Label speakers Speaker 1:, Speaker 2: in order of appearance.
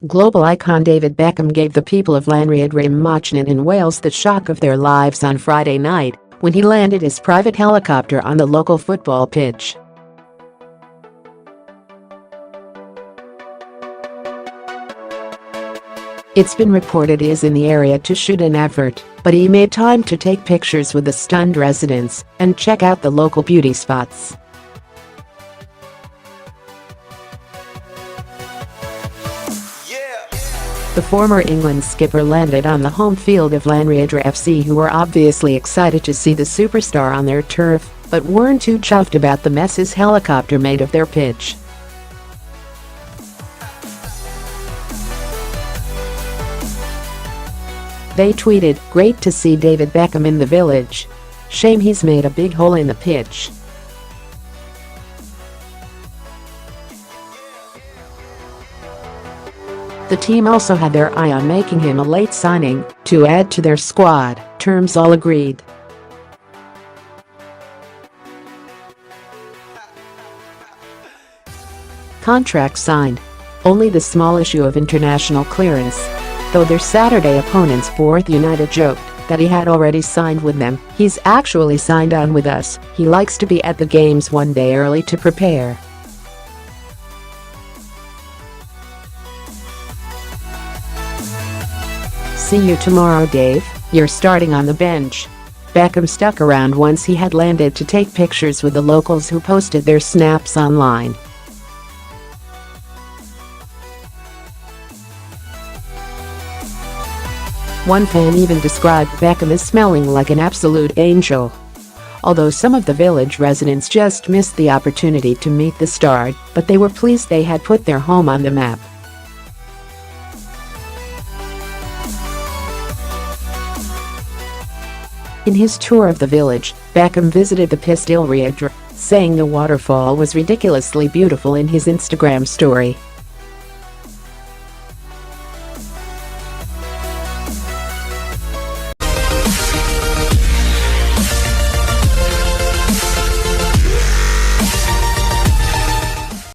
Speaker 1: Global icon David Beckham gave the people of Llanrhaeadr-ym-Mochnant in Wales the shock of their lives on Friday night when he landed his private helicopter on the local football pitch. It's been reported he is in the area to shoot an advert, but he made time to take pictures with the stunned residents and check out the local beauty spots. The former England skipper landed on the home field of Llanrhaeadr FC, who were obviously excited to see the superstar on their turf, but weren't too chuffed about the mess his helicopter made of their pitch. They tweeted, "Great to see David Beckham in the village. Shame he's made a big hole in the pitch." The team also had their eye on making him a late signing to add to their squad, terms all agreed. Contract signed. Only the small issue of international clearance. Though their Saturday opponents Fourth United joked that he had already signed with them, he's actually signed on with us. He likes to be at the games one day early to prepare. "See you tomorrow, Dave, you're starting on the bench." Beckham stuck around once he had landed to take pictures with the locals, who posted their snaps online. One fan even described Beckham as smelling like an absolute angel. Although some of the village residents just missed the opportunity to meet the star, but they were pleased they had put their home on the map. In his tour of the village, Beckham visited the Llanrhaeadr, saying the waterfall was ridiculously beautiful in his Instagram story.